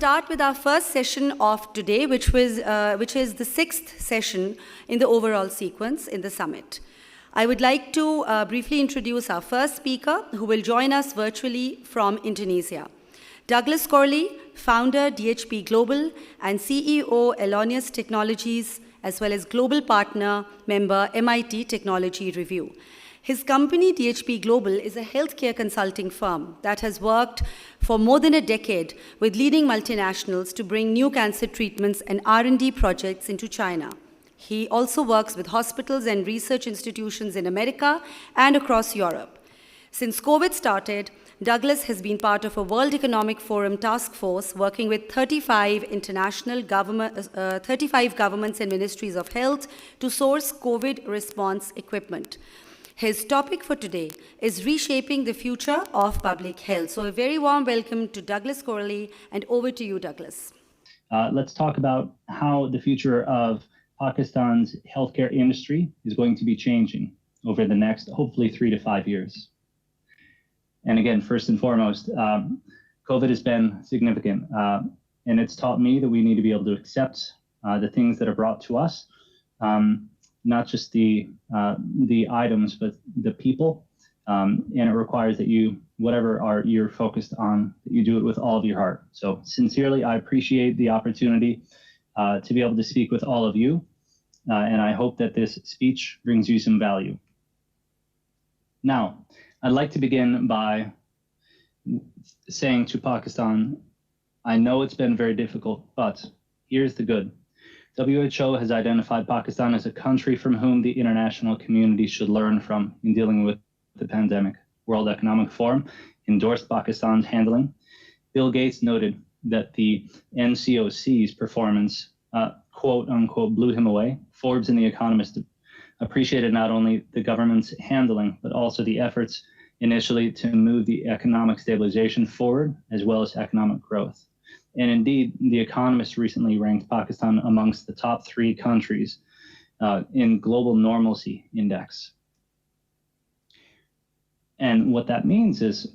start with our first session of today, which is the sixth session in the overall sequence in the summit. I would like to briefly introduce our first speaker, who will join us virtually from Indonesia. Douglas Corley, founder DHP Global and CEO Elonius Technologies, as well as global partner member MIT Technology Review. His company, DHP Global, is a healthcare consulting firm that has worked for more than a decade with leading multinationals to bring new cancer treatments and R&D projects into China. He also works with hospitals and research institutions in America and across Europe. Since COVID started, Douglas has been part of a World Economic Forum task force working with 35 governments and ministries of health to source COVID response equipment. His topic for today is Reshaping the Future of Public Health. So a very warm welcome to Douglas Corley, and over to you, Douglas. Let's talk about how the future of Pakistan's healthcare industry is going to be changing over the next, hopefully, 3 to 5 years. And again, first and foremost, COVID has been significant, and it's taught me that we need to be able to accept the things that are brought to us, not just the items, but the people. And it requires that you, whatever you're focused on, that you do it with all of your heart. So sincerely, I appreciate the opportunity to be able to speak with all of you. And I hope that this speech brings you some value. Now, I'd like to begin by saying to Pakistan, I know it's been very difficult, but here's the good. WHO has identified Pakistan as a country from whom the international community should learn from in dealing with the pandemic. World Economic Forum endorsed Pakistan's handling. Bill Gates noted that the NCOC's performance, quote unquote, blew him away. Forbes and The Economist appreciated not only the government's handling, but also the efforts initially to move the economic stabilization forward, as well as economic growth. And indeed, The Economist recently ranked Pakistan amongst the top 3 countries in Global Normalcy Index. And what that means is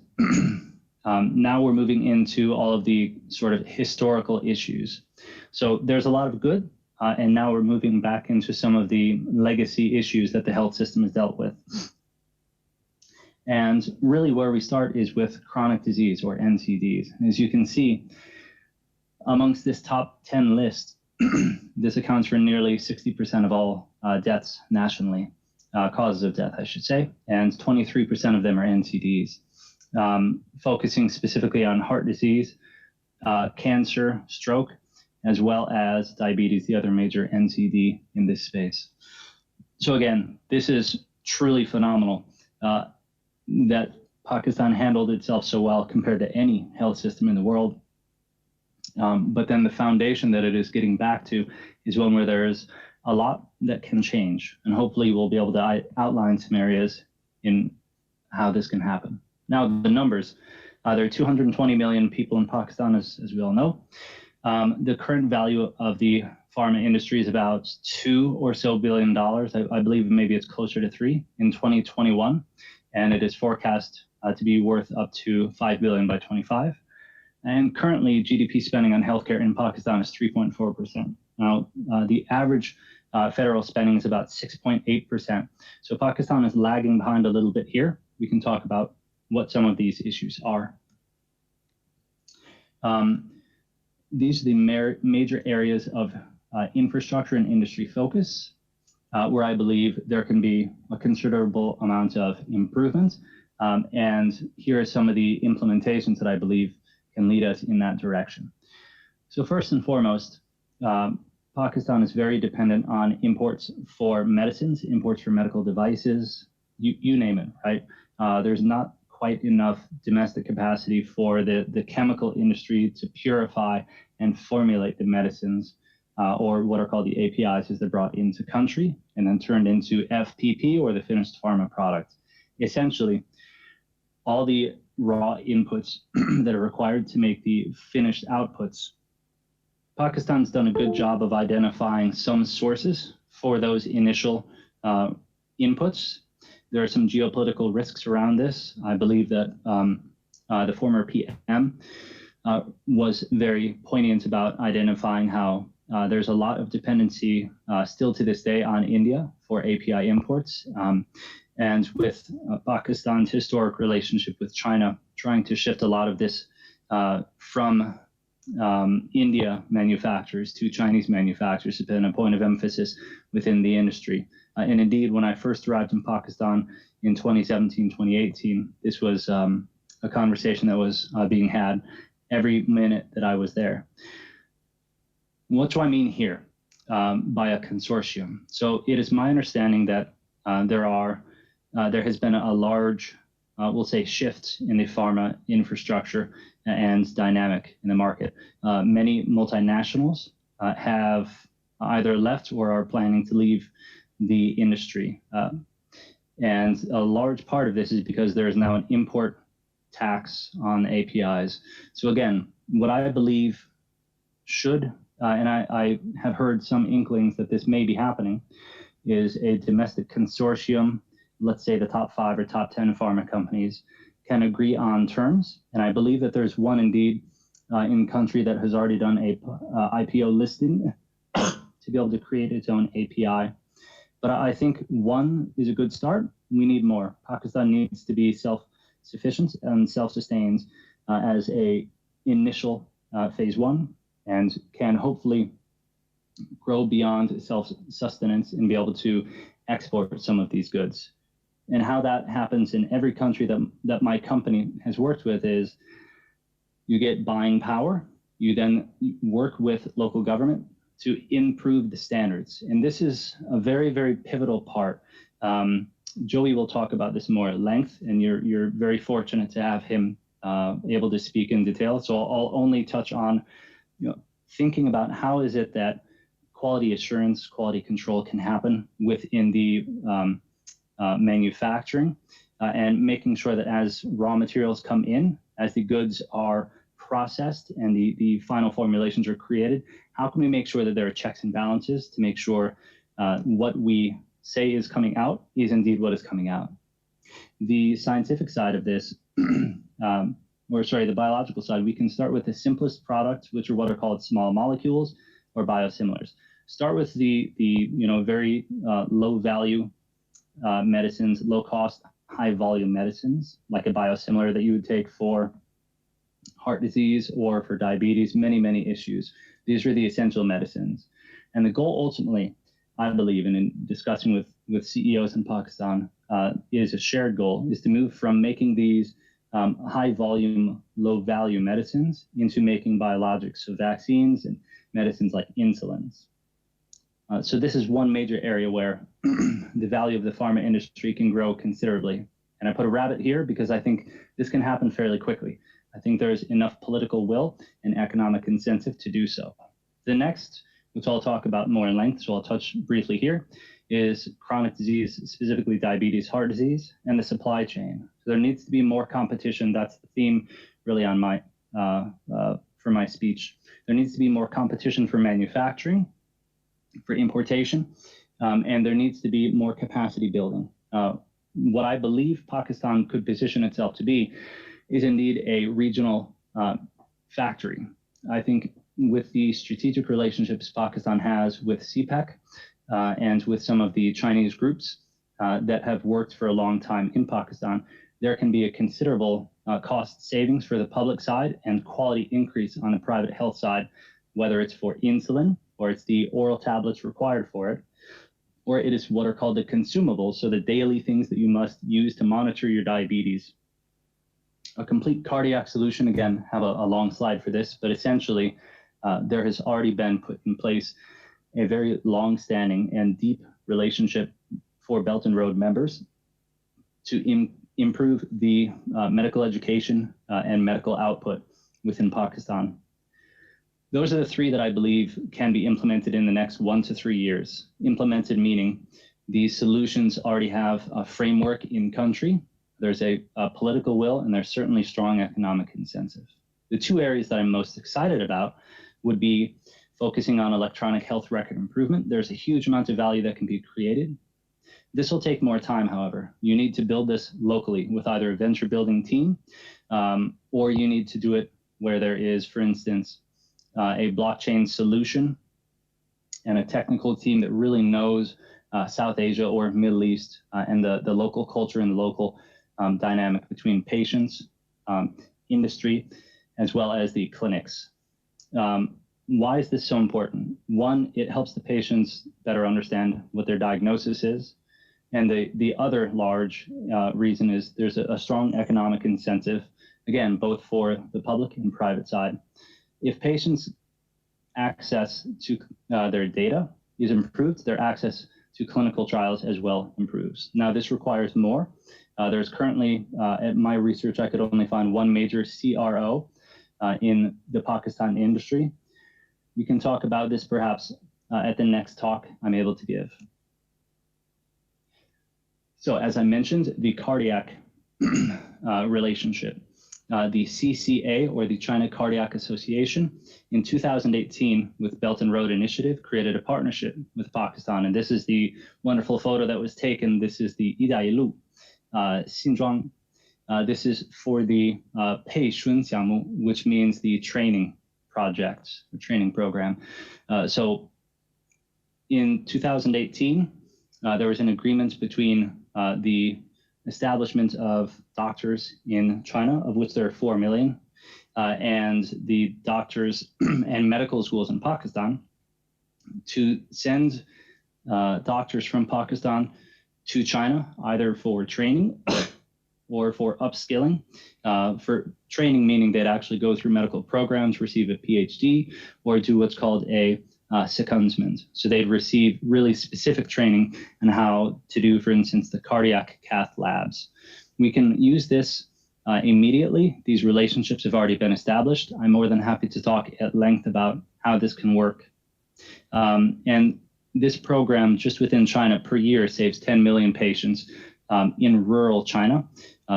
now we're moving into all of the sort of historical issues. So there's a lot of good, and now we're moving back into some of the legacy issues that the health system has dealt with. And really where we start is with chronic disease, or NCDs. As you can see, amongst this top 10 list, this accounts for nearly 60% of all deaths nationally, causes of death, I should say, and 23% of them are NCDs, focusing specifically on heart disease, cancer, stroke, as well as diabetes, the other major NCD in this space. So again, this is truly phenomenal that Pakistan handled itself so well compared to any health system in the world. But then the foundation that it is getting back to is one where there is a lot that can change. And hopefully we'll be able to outline some areas in how this can happen. Now, the numbers, there are 220 million people in Pakistan, as we all know. The current value of the pharma industry is about $2 or so billion. I believe maybe it's closer to 3 in 2021. And it is forecast to be worth up to 5 billion by 25. And currently, GDP spending on healthcare in Pakistan is 3.4%. Now, the average federal spending is about 6.8%. So Pakistan is lagging behind a little bit here. We can talk about what some of these issues are. These are the major areas of infrastructure and industry focus, where I believe there can be a considerable amount of improvement. And here are some of the implementations that I believe can lead us in that direction. So first and foremost, Pakistan is very dependent on imports for medicines, imports for medical devices, you name it, right? There's not quite enough domestic capacity for the chemical industry to purify and formulate the medicines, or what are called the APIs, as they're brought into country and then turned into FPP, or the finished pharma product. Essentially, all the raw inputs that are required to make the finished outputs. Pakistan's done a good job of identifying some sources for those initial inputs. There are some geopolitical risks around this. I believe that the former PM was very poignant about identifying how there's a lot of dependency still to this day on India for API imports. And with Pakistan's historic relationship with China, trying to shift a lot of this from India manufacturers to Chinese manufacturers has been a point of emphasis within the industry. And indeed, when I first arrived in Pakistan in 2017, 2018, this was a conversation that was being had every minute that I was there. What do I mean here by a consortium? So it is my understanding that there has been a large, we'll say, shift in the pharma infrastructure and dynamic in the market. Many multinationals have either left or are planning to leave the industry. And a large part of this is because there is now an import tax on APIs. So again, what I believe should, and I have heard some inklings that this may be happening, is a domestic consortium. Let's say the top 5 or top 10 pharma companies can agree on terms. And I believe that there's one indeed in country that has already done a IPO listing to be able to create its own API. But I think one is a good start. We need more. Pakistan needs to be self-sufficient and self-sustained as a initial phase 1, and can hopefully grow beyond self-sustenance and be able to export some of these goods. And how that happens in every country that my company has worked with is you get buying power, you then work with local government to improve the standards. And this is a very, very pivotal part. Joey will talk about this more at length, and you're very fortunate to have him able to speak in detail. So I'll only touch on, thinking about how is it that quality assurance, quality control can happen within the manufacturing, and making sure that as raw materials come in, as the goods are processed and the final formulations are created, how can we make sure that there are checks and balances to make sure what we say is coming out is indeed what is coming out. The scientific side of this, the biological side, we can start with the simplest products, which are what are called small molecules or biosimilars. Start with the very low value medicines, low cost, high volume medicines, like a biosimilar that you would take for heart disease or for diabetes, many, many issues. These are the essential medicines. And the goal ultimately, I believe, and in discussing with CEOs in Pakistan, is a shared goal, is to move from making these high volume, low value medicines into making biologics, so vaccines and medicines like insulins. So this is one major area where the value of the pharma industry can grow considerably. And I put a rabbit here because I think this can happen fairly quickly. I think there's enough political will and economic incentive to do so. The next, which I'll talk about more in length, so I'll touch briefly here, is chronic disease, specifically diabetes, heart disease, and the supply chain. So there needs to be more competition. That's the theme really on my for my speech. There needs to be more competition for manufacturing, for importation, and there needs to be more capacity building. What I believe Pakistan could position itself to be is indeed a regional factory. I think with the strategic relationships Pakistan has with CPEC and with some of the Chinese groups that have worked for a long time in Pakistan, there can be a considerable cost savings for the public side and quality increase on the private health side, whether it's for insulin or it's the oral tablets required for it, or it is what are called the consumables, so the daily things that you must use to monitor your diabetes. A complete cardiac solution, again, have a long slide for this, but essentially there has already been put in place a very long-standing and deep relationship for Belt and Road members to improve the medical education and medical output within Pakistan. Those are the three that I believe can be implemented in the next 1 to 3 years. Implemented meaning these solutions already have a framework in country. There's a political will, and there's certainly strong economic incentive. The two areas that I'm most excited about would be focusing on electronic health record improvement. There's a huge amount of value that can be created. This will take more time, however. You need to build this locally with either a venture building team, or you need to do it where there is, for instance, a blockchain solution and a technical team that really knows South Asia or Middle East and the local culture and the local dynamic between patients, industry, as well as the clinics. Why is this so important? One, it helps the patients better understand what their diagnosis is. And the other large reason is there's a strong economic incentive, again, both for the public and private side. If patients' access to their data is improved, their access to clinical trials as well improves. Now, this requires more. There's currently, at my research, I could only find one major CRO in the Pakistan industry. We can talk about this perhaps at the next talk I'm able to give. So as I mentioned, the cardiac relationship. The CCA, or the China Cardiac Association, in 2018 with Belt and Road Initiative created a partnership with Pakistan. And this is the wonderful photo that was taken. This is the Idailu Xinzhuang. This is for the Pei Shun Xiangmu, which means the training project, the training program. So in 2018, there was an agreement between the establishment of doctors in China, of which there are 4 million, and the doctors and medical schools in Pakistan to send doctors from Pakistan to China, either for training or for upskilling. For training, meaning they'd actually go through medical programs, receive a PhD, or do what's called a secondment. So they'd receive really specific training on how to do, for instance, the cardiac cath labs. We can use this immediately. These relationships have already been established. I'm more than happy to talk at length about how this can work. And this program, just within China per year, saves 10 million patients in rural China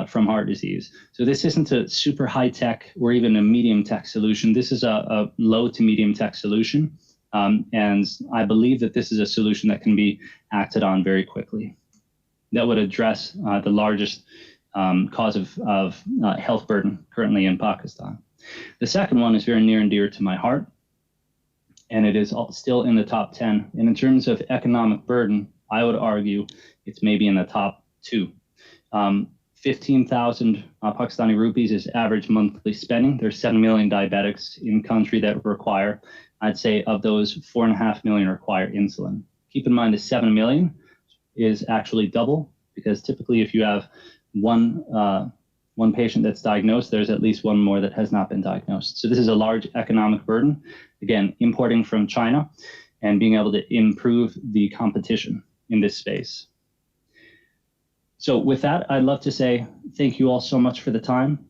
from heart disease. So this isn't a super high tech or even a medium tech solution. This is a low to medium tech solution. And I believe that this is a solution that can be acted on very quickly. That would address the largest cause of health burden currently in Pakistan. The second one is very near and dear to my heart, and it is still in the top 10. And in terms of economic burden, I would argue it's maybe in the top 2. 15,000 Pakistani rupees is average monthly spending. There's 7 million diabetics in country that require, I'd say of those, 4.5 million require insulin. Keep in mind the 7 million is actually double, because typically if you have one patient that's diagnosed, there's at least one more that has not been diagnosed. So this is a large economic burden. Again, importing from China and being able to improve the competition in this space. So with that, I'd love to say thank you all so much for the time.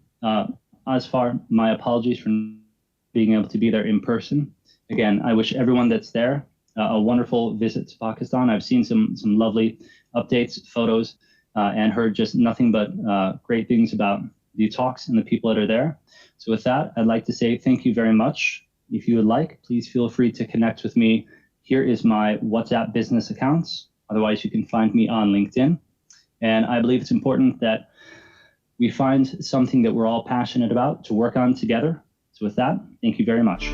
Asfar, my apologies for being able to be there in person. Again, I wish everyone that's there a wonderful visit to Pakistan. I've seen some lovely updates, photos, and heard just nothing but great things about the talks and the people that are there. So with that, I'd like to say thank you very much. If you would like, please feel free to connect with me. Here is my WhatsApp business accounts. Otherwise, you can find me on LinkedIn. And I believe it's important that we find something that we're all passionate about to work on together. So with that, thank you very much.